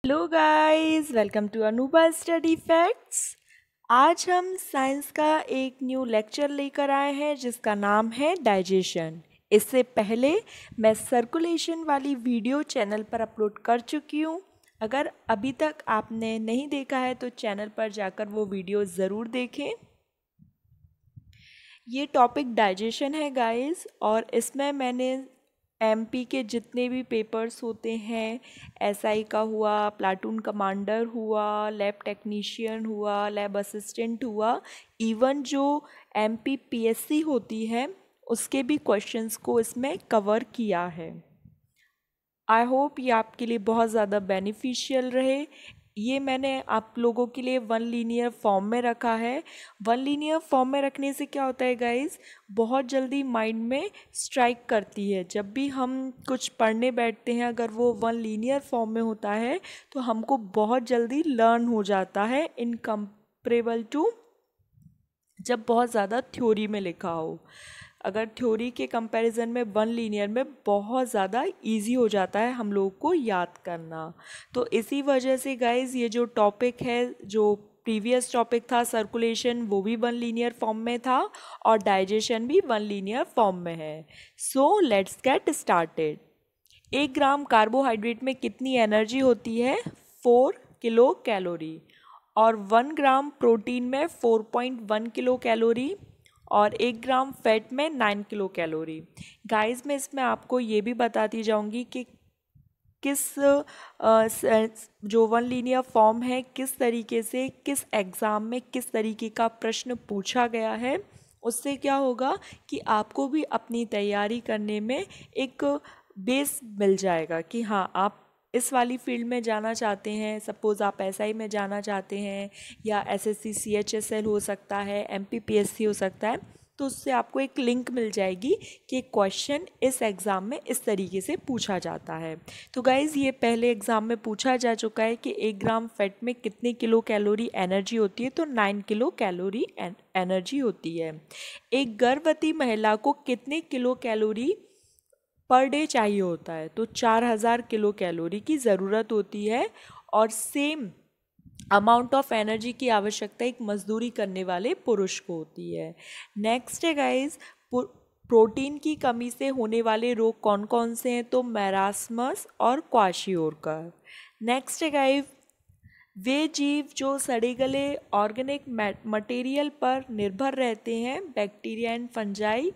Hello guys, welcome to अनूबा study facts. आज हम साइंस का एक न्यू लेक्चर लेकर आए हैं जिसका नाम है डाइजेशन। इससे पहले मैं सर्कुलेशन वाली वीडियो चैनल पर अपलोड कर चुकी हूँ। अगर अभी तक आपने नहीं देखा है तो चैनल पर जाकर वो वीडियो ज़रूर देखें। ये टॉपिक डाइजेशन है गाइस, और इसमें मैंने एमपी के जितने भी पेपर्स होते हैं, एसआई का हुआ, प्लाटून कमांडर हुआ, लैब टेक्नीशियन हुआ, लैब असिस्टेंट हुआ, इवन जो एमपी पीएससी होती है उसके भी क्वेश्चंस को इसमें कवर किया है। आई होप ये आपके लिए बहुत ज़्यादा बेनिफिशियल रहे। ये मैंने आप लोगों के लिए वन लीनियर फॉर्म में रखा है। वन लीनियर फॉर्म में रखने से क्या होता है गाइस, बहुत जल्दी माइंड में स्ट्राइक करती है। जब भी हम कुछ पढ़ने बैठते हैं, अगर वो वन लीनियर फॉर्म में होता है तो हमको बहुत जल्दी लर्न हो जाता है इन कंपेरेबल टू जब बहुत ज़्यादा थ्योरी में लिखा हो। अगर थ्योरी के कंपैरिजन में वन लीनियर में बहुत ज़्यादा इजी हो जाता है हम लोगों को याद करना। तो इसी वजह से गाइज ये जो टॉपिक है, जो प्रीवियस टॉपिक था सर्कुलेशन, वो भी वन लीनियर फॉर्म में था और डाइजेशन भी वन लीनियर फॉर्म में है। So let's get started. 1 gram carbohydrate में कितनी एनर्जी होती है? 4 किलो कैलोरी। और 1 ग्राम प्रोटीन में 4.1 किलो कैलोरी, और 1 ग्राम फैट में 9 किलो कैलोरी। गाइस, मैं इसमें आपको ये भी बताती जाऊंगी कि किस जो वन लीनियर फॉर्म है, किस तरीके से किस एग्ज़ाम में किस तरीके का प्रश्न पूछा गया है। उससे क्या होगा कि आपको भी अपनी तैयारी करने में एक बेस मिल जाएगा कि हाँ, आप इस वाली फील्ड में जाना चाहते हैं। सपोज़ आप एसआई में जाना चाहते हैं, या एसएससी सीएचएसएल हो सकता है, एमपीपीएससी हो सकता है, तो उससे आपको एक लिंक मिल जाएगी कि क्वेश्चन इस एग्ज़ाम में इस तरीके से पूछा जाता है। तो गाइज़, ये पहले एग्ज़ाम में पूछा जा चुका है कि 1 ग्राम फैट में कितनी किलो कैलोरी एनर्जी होती है, तो 9 किलो कैलोरी एनर्जी होती है। एक गर्भवती महिला को कितने किलो कैलोरी पर डे चाहिए होता है? तो 4000 किलो कैलोरी की ज़रूरत होती है। और सेम अमाउंट ऑफ एनर्जी की आवश्यकता एक मजदूरी करने वाले पुरुष को होती है। नेक्स्ट है गाइस, प्रोटीन की कमी से होने वाले रोग कौन कौन से हैं? तो मैरास्मस और क्वाशियोरकर। नेक्स्ट है गाइस, वे जीव जो सड़े गले ऑर्गेनिक मटेरियल पर निर्भर रहते हैं, बैक्टीरिया एंड फंजाई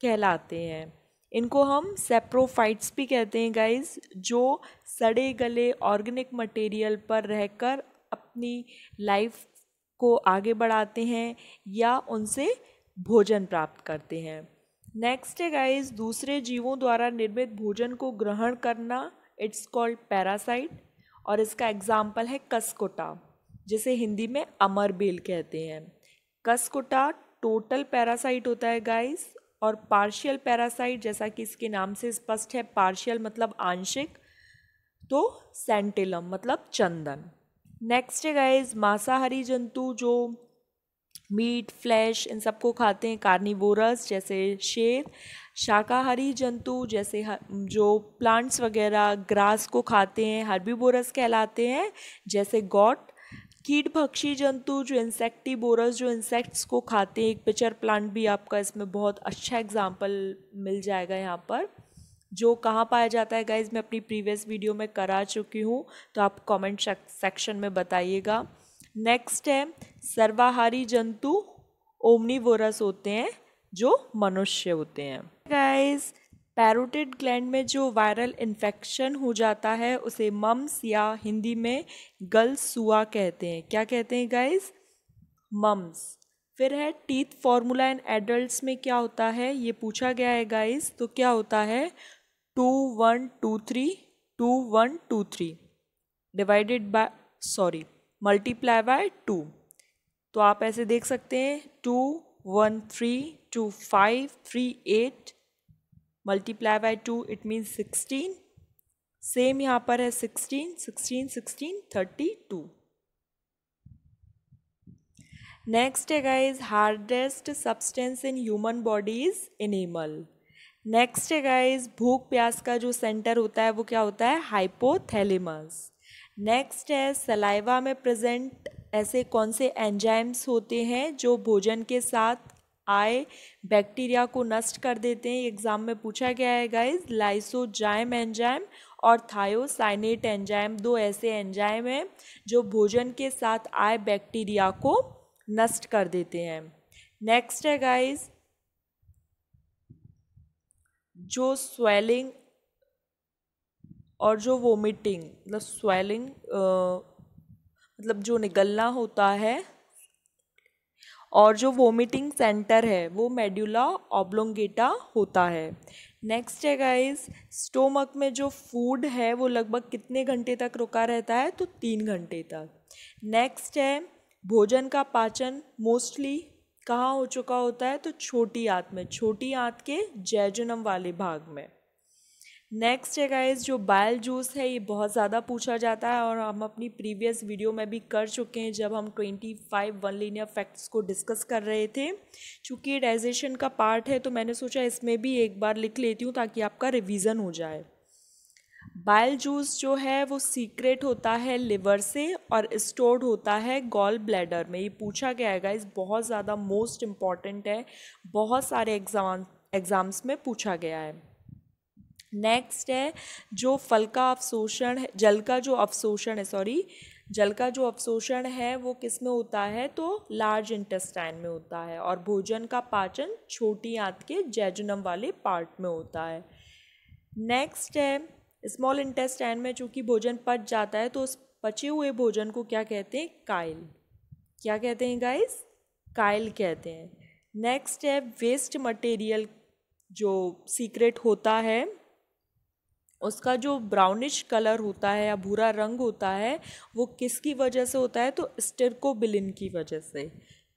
कहलाते हैं। इनको हम सेप्रोफाइट्स भी कहते हैं गाइस, जो सड़े गले ऑर्गेनिक मटेरियल पर रहकर अपनी लाइफ को आगे बढ़ाते हैं या उनसे भोजन प्राप्त करते हैं। नेक्स्ट है गाइस, दूसरे जीवों द्वारा निर्मित भोजन को ग्रहण करना, इट्स कॉल्ड पैरासाइट। और इसका एग्जाम्पल है कसकुटा, जिसे हिंदी में अमरबेल कहते हैं। कसकुटा टोटल पैरासाइट होता है गाइस, और पार्शियल पैरासाइट, जैसा कि इसके नाम से स्पष्ट है, पार्शियल मतलब आंशिक, तो सेंटिलम मतलब चंदन। नेक्स्ट है गाइस, मांसाहारी जंतु जो मीट, फ्लैश इन सबको खाते हैं, कार्निवोरस जैसे शेर। शाकाहारी जंतु जैसे जो प्लांट्स वगैरह ग्रास को खाते हैं, हर्बीवोरस कहलाते हैं, जैसे गॉट। कीटभक्षी जंतु जो इंसेक्टिवोरस, जो इंसेक्ट्स को खाते हैं, एक पिचर प्लांट भी आपका इसमें बहुत अच्छा एग्जाम्पल मिल जाएगा यहाँ पर। जो कहाँ पाया जाता है गाइज, मैं अपनी प्रीवियस वीडियो में करा चुकी हूँ, तो आप कमेंट सेक्शन में बताइएगा। नेक्स्ट है, सर्वाहारी जंतु ओमनीवोरस होते हैं, जो मनुष्य होते हैं। गाइज, पैरोटिड ग्लैंड में जो वायरल इन्फेक्शन हो जाता है उसे मम्स या हिंदी में गलसुआ कहते हैं। क्या कहते हैं गाइज? मम्स। फिर है टीथ फॉर्मूला इन एडल्ट्स में क्या होता है, ये पूछा गया है गाइज। तो क्या होता है? 2123 2123 डिवाइडेड बाय मल्टीप्लाई बाय 2। तो आप ऐसे देख सकते हैं, 2132538 multiply by 2, it means 16। Same यहाँ पर है 16 16 16 32। नेक्स्ट है guys, hardest substance in human body is animal. Next है गाइज, भूख प्यास का जो सेंटर होता है वो क्या होता है? हाइपोथैलेमस। नेक्स्ट है सलाइवा में प्रेजेंट ऐसे कौन से एंजाइम्स होते हैं जो भोजन के साथ आए बैक्टीरिया को नष्ट कर देते हैं। एग्जाम में पूछा गया है गाइस। लाइसोजाइम एंजाइम और थायोसाइनेट एंजाइम, दो ऐसे एंजाइम हैं जो भोजन के साथ आए बैक्टीरिया को नष्ट कर देते हैं। नेक्स्ट है गाइस जो स्वेलिंग और जो वोमिटिंग, मतलब स्वेलिंग मतलब जो निगलना होता है, और जो वोमिटिंग सेंटर है वो मेडुला ऑब्लोंगेटा होता है। नेक्स्ट है गाइस स्टोमक में जो फूड है वो लगभग कितने घंटे तक रुका रहता है, तो 3 घंटे तक। नेक्स्ट है भोजन का पाचन मोस्टली कहाँ हो चुका होता है, तो छोटी आंत में, छोटी आंत के जैजुनम वाले भाग में। नेक्स्ट है गाइस जो बाइल जूस है ये बहुत ज़्यादा पूछा जाता है और हम अपनी प्रीवियस वीडियो में भी कर चुके हैं जब हम 25 वन लीनियर फैक्ट्स को डिस्कस कर रहे थे। चूँकि ये डाइजेशन का पार्ट है तो मैंने सोचा इसमें भी एक बार लिख लेती हूँ ताकि आपका रिवीजन हो जाए। बाइल जूस जो है वो सीक्रेट होता है लिवर से और स्टोर्ड होता है गॉल ब्लैडर में। ये पूछा गया है गाइस, बहुत ज़्यादा मोस्ट इम्पॉर्टेंट है, बहुत सारे एग्जाम्स में पूछा गया है। नेक्स्ट है जो फल का अवशोषण है, जल का जो अवशोषण है वो किस में होता है, तो लार्ज इंटेस्टाइन में होता है, और भोजन का पाचन छोटी आंत के जैजुनम वाले पार्ट में होता है। नेक्स्ट है स्मॉल इंटेस्टाइन में चूँकि भोजन पच जाता है तो उस पचे हुए भोजन को क्या कहते हैं, काइल। क्या कहते हैं गाइस, काइल कहते हैं। नेक्स्ट है वेस्ट मटेरियल जो सीक्रेट होता है उसका जो ब्राउनिश कलर होता है या भूरा रंग होता है वो किसकी वजह से होता है, तो स्टिरकोबिलिन की वजह से।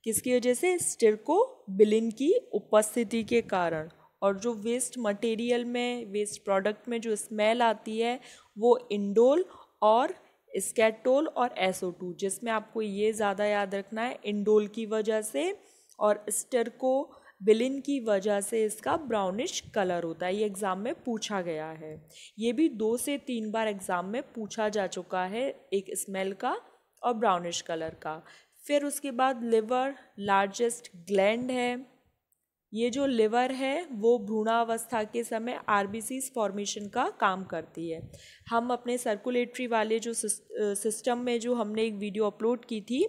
किसकी वजह से, स्टिरकोबिलिन की उपस्थिति के कारण। और जो वेस्ट मटेरियल में, वेस्ट प्रोडक्ट में जो स्मेल आती है वो इंडोल और स्केटोल और SO2, जिसमें आपको ये ज़्यादा याद रखना है, इंडोल की वजह से और स्टिरकोबिलिन की वजह से इसका ब्राउनिश कलर होता है। ये एग्ज़ाम में पूछा गया है, ये भी 2 से 3 बार एग्ज़ाम में पूछा जा चुका है, एक स्मेल का और ब्राउनिश कलर का। फिर उसके बाद लिवर लार्जेस्ट ग्लैंड है। ये जो लिवर है वो भ्रूणावस्था के समय RBCs फॉर्मेशन का काम करती है। हम अपने सर्कुलेटरी वाले जो सिस्टम में जो हमने एक वीडियो अपलोड की थी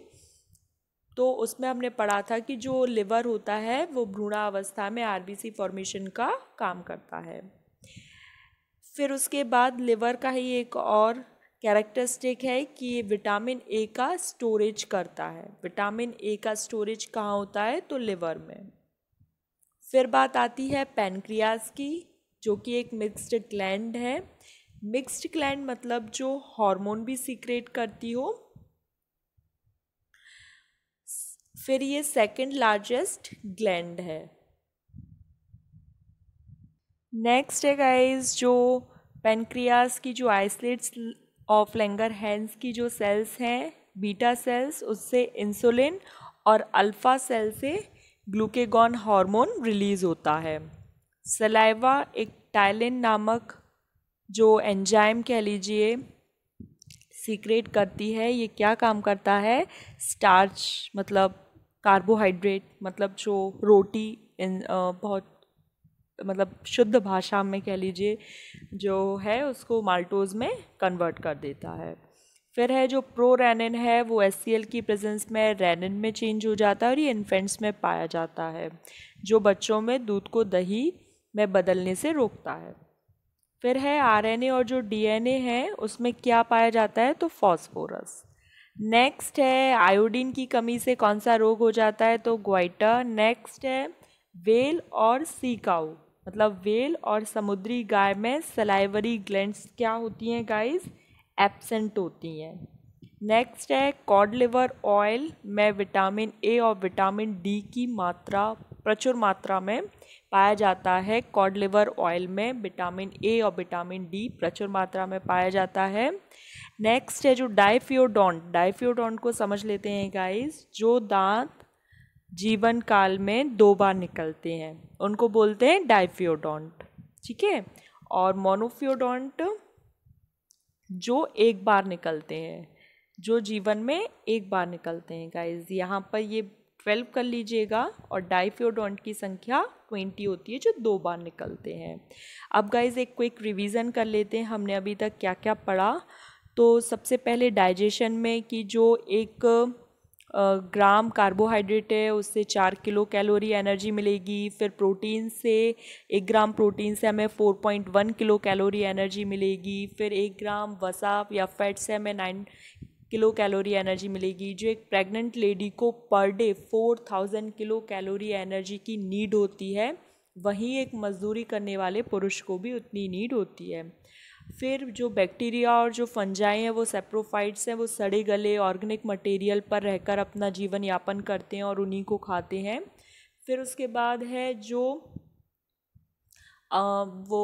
तो उसमें हमने पढ़ा था कि जो लिवर होता है वो भ्रूणावस्था में RBC फॉर्मेशन का काम करता है। फिर उसके बाद लिवर का ही एक और कैरेक्टरिस्टिक है कि ये विटामिन ए का स्टोरेज करता है। विटामिन ए का स्टोरेज कहाँ होता है, तो लिवर में। फिर बात आती है पैनक्रियाज की, जो कि एक मिक्स्ड ग्लैंड है। मिक्स्ड ग्लैंड मतलब जो हार्मोन भी सीक्रेट करती हो। फिर ये सेकंड लार्जेस्ट ग्लैंड है। नेक्स्ट है गाइस जो पैनक्रियाज की जो आइसलेट्स ऑफ लैंगरहैंस की जो सेल्स हैं, बीटा सेल्स, उससे इंसुलिन और अल्फा सेल से ग्लूकेगॉन हार्मोन रिलीज होता है। सलाइवा एक टाइलिन नामक जो एंजाइम कह लीजिए सीक्रेट करती है। ये क्या काम करता है, स्टार्च मतलब कार्बोहाइड्रेट, मतलब जो रोटी बहुत मतलब शुद्ध भाषा में कह लीजिए जो है उसको माल्टोज में कन्वर्ट कर देता है। फिर है जो प्रोरेनिन है वो HCl की प्रेजेंस में रेनिन में चेंज हो जाता है और ये इन्फेंट्स में पाया जाता है, जो बच्चों में दूध को दही में बदलने से रोकता है। फिर है RNA और जो DNA है उसमें क्या पाया जाता है, तो फॉस्फोरस। नेक्स्ट है आयोडीन की कमी से कौन सा रोग हो जाता है, तो ग्वाइटर। नेक्स्ट है वेल और सी काऊ, मतलब वेल और समुद्री गाय में सलाइवरी ग्लैंड्स क्या होती हैं गाइस, एब्सेंट होती हैं। नेक्स्ट है कॉड लिवर ऑयल में विटामिन ए और विटामिन डी की मात्रा प्रचुर मात्रा में पाया जाता है। कॉड लिवर ऑयल में विटामिन ए और विटामिन डी प्रचुर मात्रा में पाया जाता है। नेक्स्ट है जो डाइफियोडोंट, डाइफियोडोंट को समझ लेते हैं गाइस, जो दांत जीवन काल में 2 बार निकलते हैं उनको बोलते हैं डाइफियोडोंट, ठीक है। और मोनोफियोडोंट जो एक बार निकलते हैं, जो जीवन में एक बार निकलते हैं गाइज। यहाँ पर ये 12 कर लीजिएगा, और डाइफियोडोंट की संख्या 20 होती है जो 2 बार निकलते हैं। अब गाइज एक क्विक रिवीजन कर लेते हैं हमने अभी तक क्या क्या पढ़ा। तो सबसे पहले डाइजेशन में कि जो एक ग्राम कार्बोहाइड्रेट है उससे 4 किलो कैलोरी एनर्जी मिलेगी। फिर प्रोटीन से 1 ग्राम प्रोटीन से हमें 4.1 किलो कैलोरी एनर्जी मिलेगी। फिर 1 ग्राम वसा या फैट से हमें 9 किलो कैलोरी एनर्जी मिलेगी। जो एक प्रेग्नेंट लेडी को per day 4000 kilo calorie energy की नीड होती है, वहीं एक मजदूरी करने वाले पुरुष को भी उतनी नीड होती है। फिर जो बैक्टीरिया और जो फंजाई हैं वो सेप्रोफाइट्स हैं, वो सड़े गले ऑर्गेनिक मटेरियल पर रहकर अपना जीवन यापन करते हैं और उन्हीं को खाते हैं। फिर उसके बाद है जो वो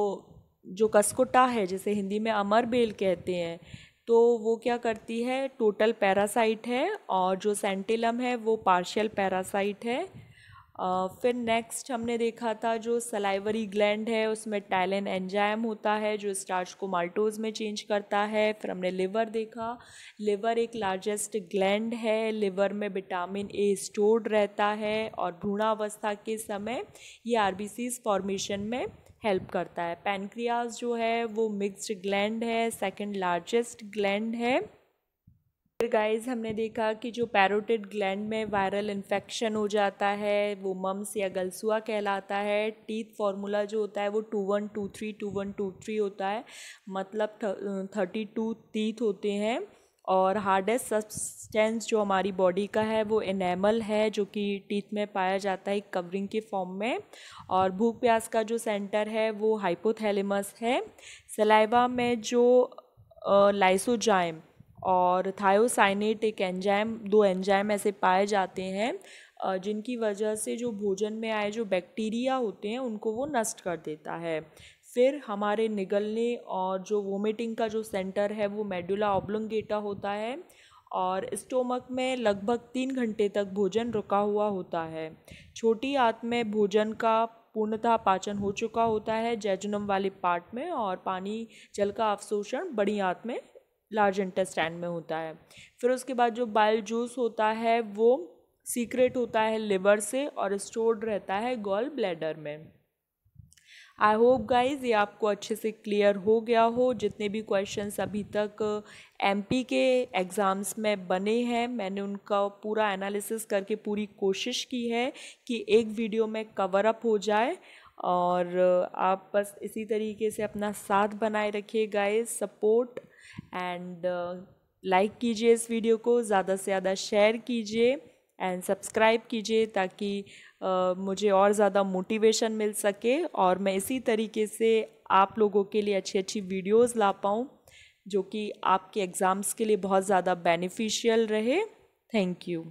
जो कसकुटा है, जिसे हिंदी में अमर बेल कहते हैं, तो वो क्या करती है, टोटल पैरासाइट है, और जो सेंटिलम है वो पार्शियल पैरासाइट है। फिर नेक्स्ट हमने देखा था जो सलाइवरी ग्लैंड है उसमें टैलिन एंजाइम होता है जो स्टार्च को माल्टोज में चेंज करता है। फिर हमने लिवर देखा, लिवर एक लार्जेस्ट ग्लैंड है, लिवर में विटामिन ए स्टोर्ड रहता है और भ्रूणावस्था के समय ये आरबीसीज फॉर्मेशन में हेल्प करता है। पैनक्रियाज जो है वो मिक्स्ड ग्लैंड है, सेकंड लार्जेस्ट ग्लैंड है। फिर गाइस हमने देखा कि जो पैरोटिड ग्लैंड में वायरल इन्फेक्शन हो जाता है वो मम्स या गलसुआ कहलाता है। टीथ फार्मूला जो होता है वो 2123 2123 होता है, मतलब 32 टीथ होते हैं। और हार्डेस्ट सब्सटेंस जो हमारी बॉडी का है वो एनेमल है, जो कि टीथ में पाया जाता है कवरिंग के फॉर्म में। और भूख प्यास का जो सेंटर है वो हाइपोथैलेमस है। सलाइवा में जो लाइसोजाइम और थायोसाइनेट एक एंजाइम, 2 एंजाइम ऐसे पाए जाते हैं जिनकी वजह से जो भोजन में आए जो बैक्टीरिया होते हैं उनको वो नष्ट कर देता है। फिर हमारे निगलने और जो वोमिटिंग का जो सेंटर है वो मेडुला ऑब्लोंगेटा होता है, और स्टोमक में लगभग 3 घंटे तक भोजन रुका हुआ होता है। छोटी आंत में भोजन का पूर्णतः पाचन हो चुका होता है जैजुनम वाले पार्ट में, और पानी जल का अवशोषण बड़ी आंत में लार्ज इंटेस्टाइन में होता है। फिर उसके बाद जो बाइल जूस होता है वो सीक्रेट होता है लिवर से और स्टोर्ड रहता है गॉल ब्लैडर में। आई होप गाइज ये आपको अच्छे से क्लियर हो गया हो। जितने भी क्वेश्चंस अभी तक एमपी के एग्ज़ाम्स में बने हैं मैंने उनका पूरा एनालिसिस करके पूरी कोशिश की है कि एक वीडियो में कवर अप हो जाए। और आप बस इसी तरीके से अपना साथ बनाए रखिए गाइज, सपोर्ट एंड लाइक कीजिए इस वीडियो को, ज़्यादा से ज़्यादा शेयर कीजिए एंड सब्सक्राइब कीजिए ताकि मुझे और ज़्यादा मोटिवेशन मिल सके और मैं इसी तरीके से आप लोगों के लिए अच्छी अच्छी वीडियोस ला पाऊँ जो कि आपके एग्ज़ाम्स के लिए बहुत ज़्यादा बेनिफिशियल रहे। Thank you.